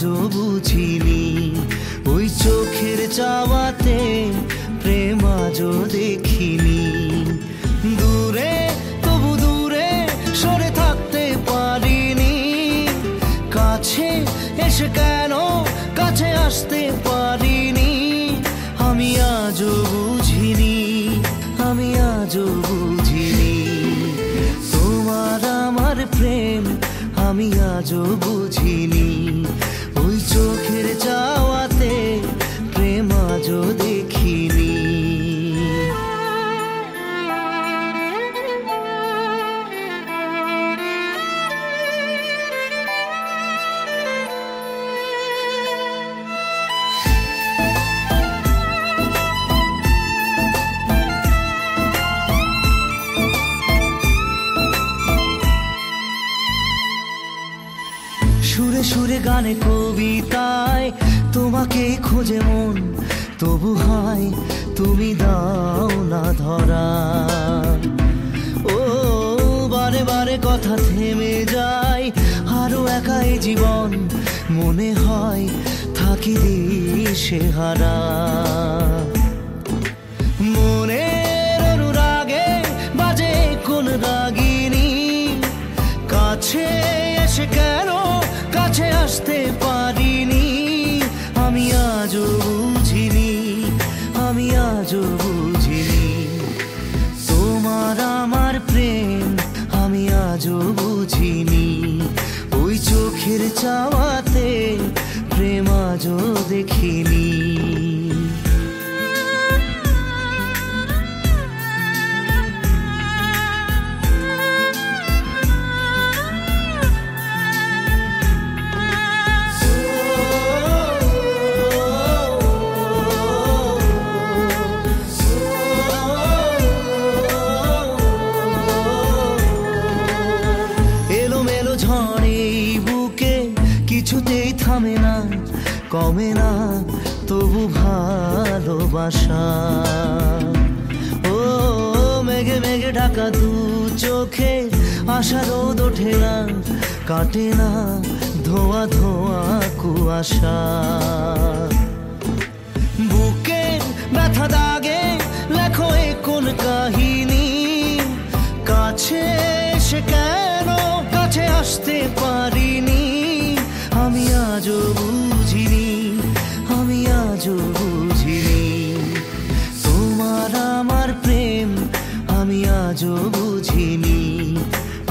আজও বুঝিনি। ওই চোখের চাওয়াতে প্রেম আজও দেখিনি। দূরে তবু দূরে সরে থাকতে পারিনি। কাছে এসে কেন কাছে আসতে পারিনি। আমি আজও বুঝিনি, আমি আজও বুঝিনি। তোমার আমার প্রেম আমি আজও বুঝিনি। ওই চোখের চাওয়াতে প্রেম আজও দেখিনি। সুরে সুরে গানে কবিতায় তোমাকে খোঁজে মন, তবু হয় তুমি দাও না ধরা। ও বারে বারে কথা থেমে যায়, আরো একাই জীবন মনে হয় থাকি দিশে হারা। মনের অনুরাগে বাজে কোন রাগিনী। কাছে এসে কেন কাছে আসতে পারিনি। আমি আজও বুঝিনি, আমি আজও বুঝিনি। তোমার আমার প্রেম আমি আজও বুঝিনি। ওই চোখের চাওয়াতে প্রেম আজও দেখিনি। কিছুতেই থামে না, কমে না তবু ভালোবাসা। ও মেঘে মেঘে ঢাকা দু চোখে আশা রোদ ওঠে না, কাটে না ধোয়া ধোয়া কুয়াশা। বুকে ব্যথা দাগে লেখো এ কোন কাহিনী। কাছে এসে কেন কাছে আসতে পারিনি। আমি আজও বুঝিনি, আমি আজও বুঝিনি। তোমার আমার প্রেম আমি আজও বুঝিনি।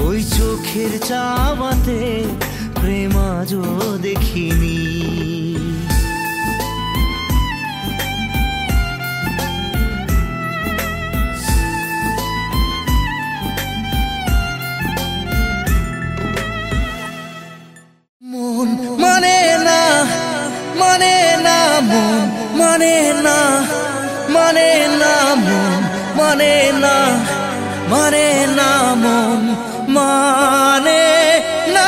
ওই চোখের চাওয়াতে প্রেম আজও দেখিনি। মানে না মানে না মন মানে না মানে না মন মানে না মানে না মন মানে না।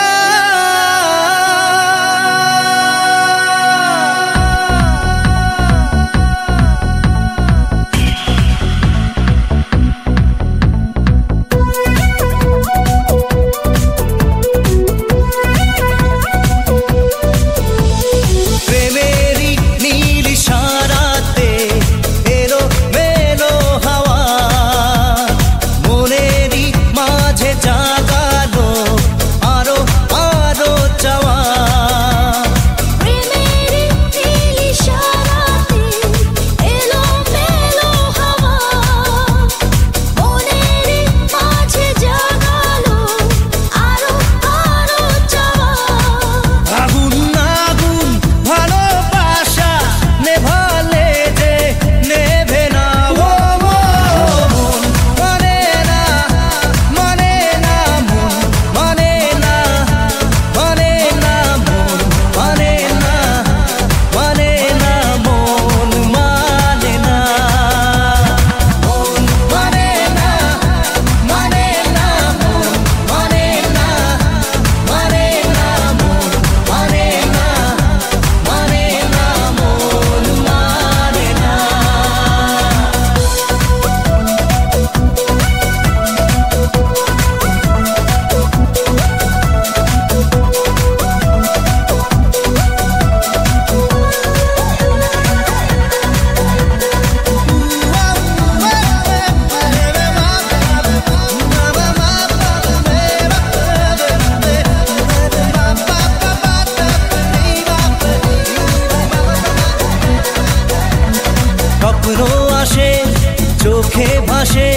চোখে ভাসে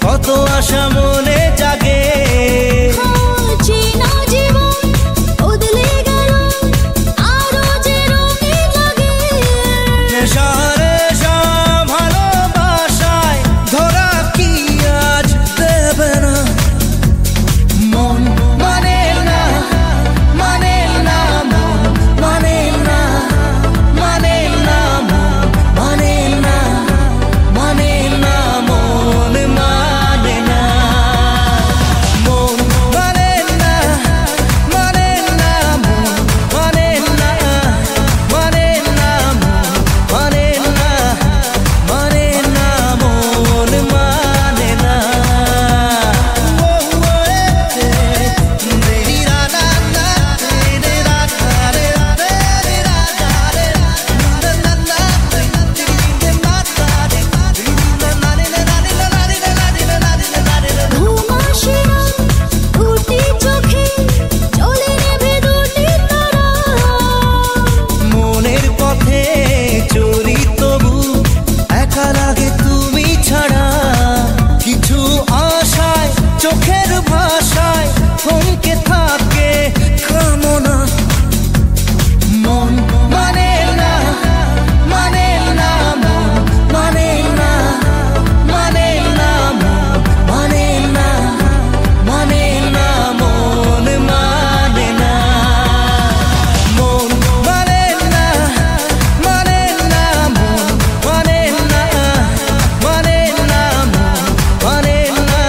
কত আশা মনে জাগে চেনা জীবন বদলে গেল আরো যে রঙিন লাগে নেশা নেশা ভালোবাসায় ধরা কি আজ দেবে না মন মানে না মানে না মন মানে না মানে না মন মানে না মানে না মন মানে না মন মানে না মানে না মন মানে না মানে না মন মানে না মানে না মন মানে না ঘুম আসে না দুটি চোখে জ্বলে নেভে দুটি তারা মনের পথে চলি তবু একা লাগে তুমি ছাড়া কিছু আশায় চোখের ভাষায় থমকে থাকে কামনা মন মানে না মানে না মন মানে না মানে না মন মানে না মানে না মন মানে না মন মানে না মানে না মন মানে না মানে না মন মানে না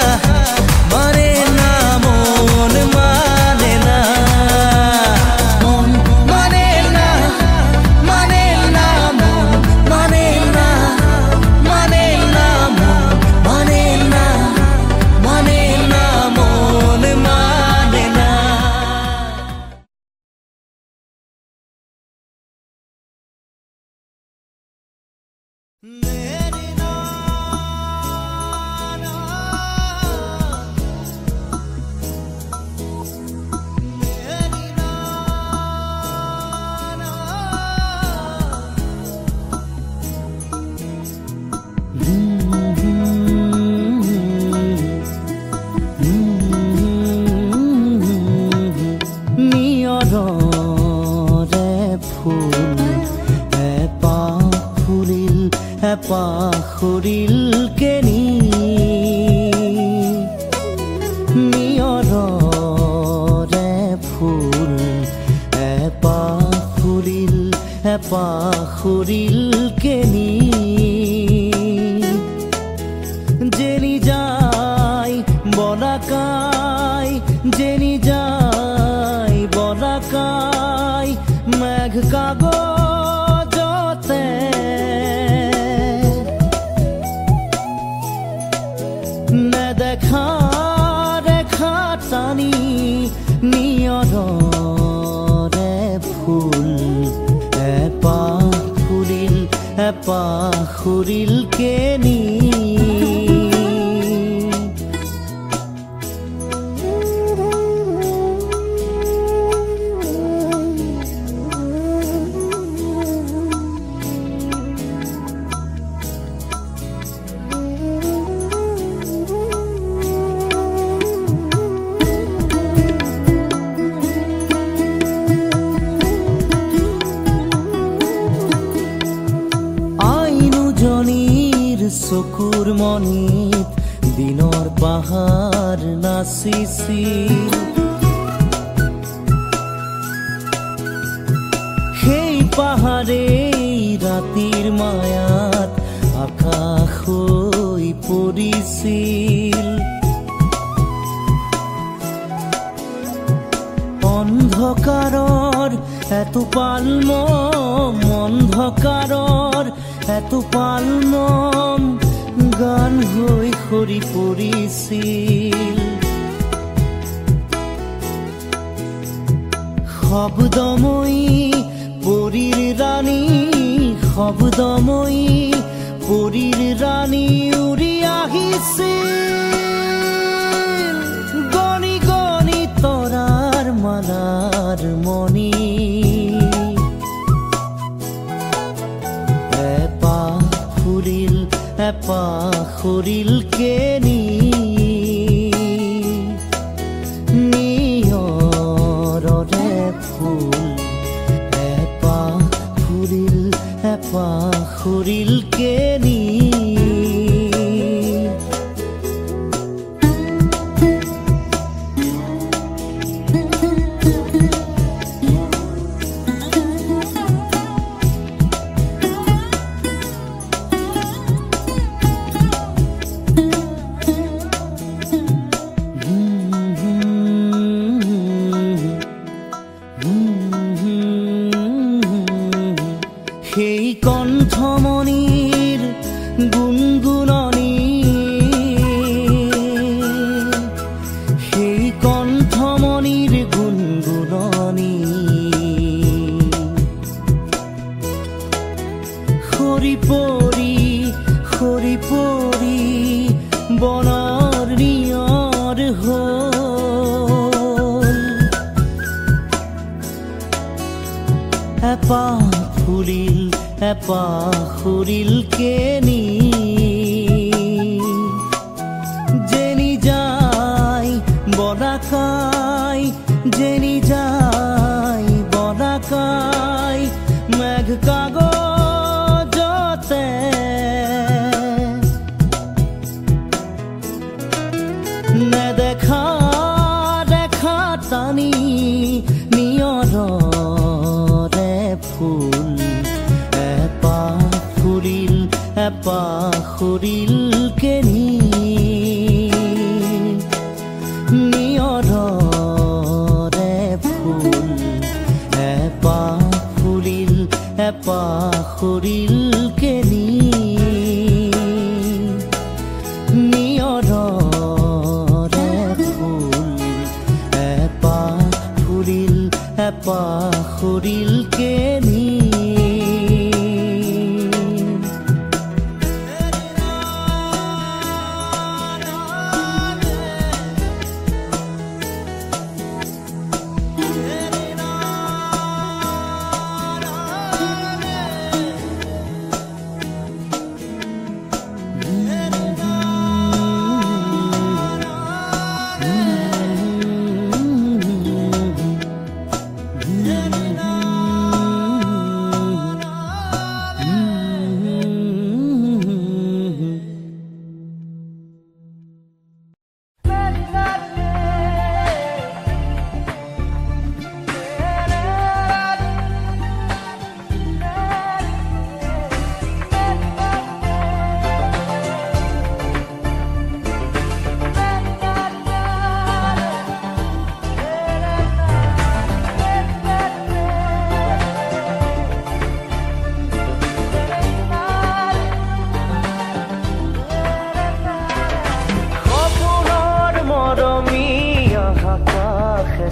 মানে না মন মানে না মন মানে না মানে না মন মানে না মানে না মন মানে না মানে না মন মানে না নিয়ৰৰে ফুল পাখৰিল কেনি নিয়ৰৰে ফুল পাখৰিল কেনি জেনি যায় বলাকায় জেনি যায় বলাকায় মেঘ কাগজতে নেদেখা ৰেখা টানি নিয়ৰৰে ফুল পাখৰিল কেনি চকুৰ মনিত দিনৰ পাহাৰ নাচিছিল সেই পাহাৰে ৰাতিৰ মায়াত আকাশ হৈ পৰিছিল অন্ধকাৰৰ এটোপাল মম অন্ধকাৰৰ এটোপাল মম গান হৈ সৰি পৰিছিল শব্দময়ী পৰীৰ ৰাণী শব্দময়ী পৰীৰ ৰাণী উৰি আহিছিল গণি গণি তৰাৰ মালাৰ মণি ফুৰি ফুৰিল এপাহ সৰিলকেনি নিয়ৰৰে ফুল এপাহ ফুৰিল এপাহ সৰিলকেনি সেই কণ্ঠমণিৰ গুণগুণনি সেই কণ্ঠমণিৰ গুণগুণনি সৰি পৰি বনৰ নিয়ৰ হ'ল এপাহ ফুৰিল এপাহ সৰিলকেনি যেনি যায় বনাকাই যেনি যায় বনাকাই মেঘ কাগজতে নেদেখা দেখা টানি নিয়ৰৰে ফুল এপাহ সৰিলকেনি নিয়ৰৰে ফুল এপাহ সৰিলকেনি নিয়ৰৰে ফুল এপাহ সৰিলকেনি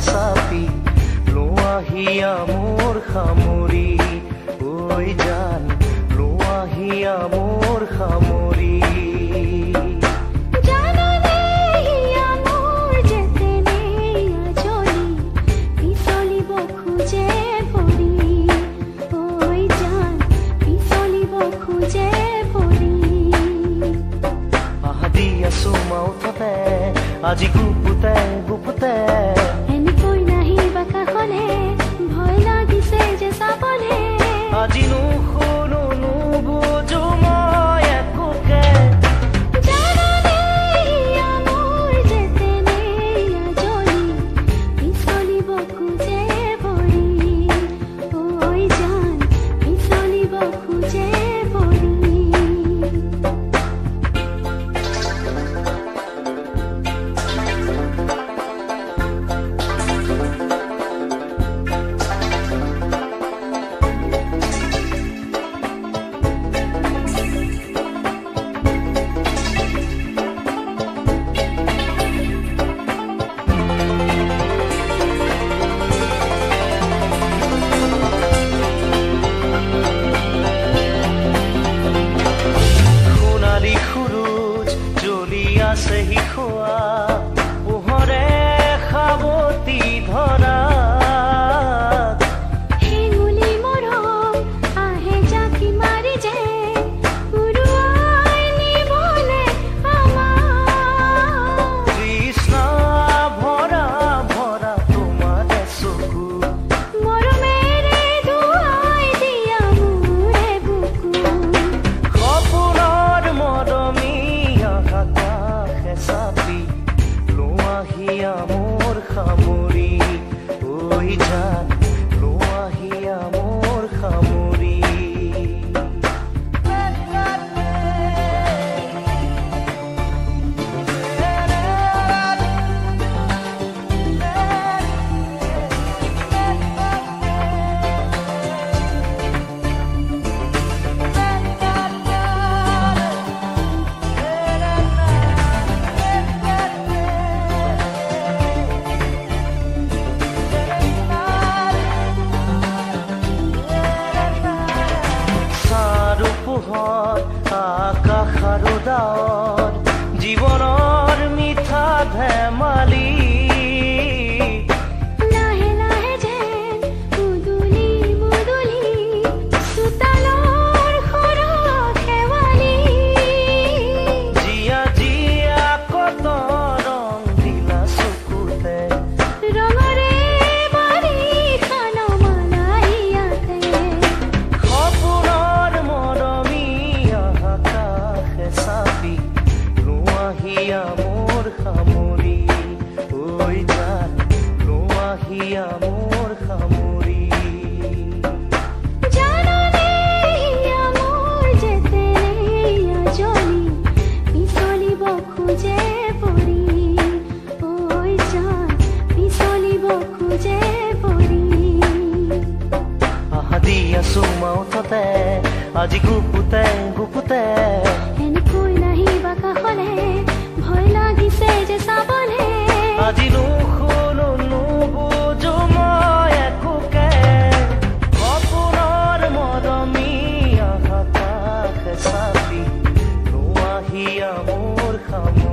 চাপি লোৱাহিয়া মোৰ সামৰি ঐ জান লোৱাহিয়া মোৰ সামৰি আজি গুপুতে এনেকৈ নাহি বাকা হলে ভয় লাগিছে যে চাবলে আজি নুশুনো নুবুজো মই একোকে আকাশ আৰু ডাৱৰ জীৱনৰ মিঠা ধেমালি লাহে লাহে যেন মুদুলি মুদুলি চোতালৰ সৰহ শেৱালি জিয়া জিয়া কত ৰং দিলা চকুতে ৰঙৰে বাৰিষা নমালা ইয়াতে সপোনৰ মৰমী আকাশে চাপি লোৱাহিয়া মোৰ সামৰি ঐ জান লোৱাহিয়া মোৰ সামৰি জাননে ইয়া মোৰ যেতেনে ইয়া জ্বলি পিছলিব খোজে পৰি ঐ জান পিছলিব খোজে পৰি আহা দি আছো মাউঠতে আজি গুপুতে গুপুতে এনেকৈ নাহিবা কাষলে ভয় লাগিছে যে চাবলে আজি নুশুনো নুবুজো মই একোকে সপোনৰ মৰমী আকাশে চাপি লোৱাহিয়া মোৰ সামৰি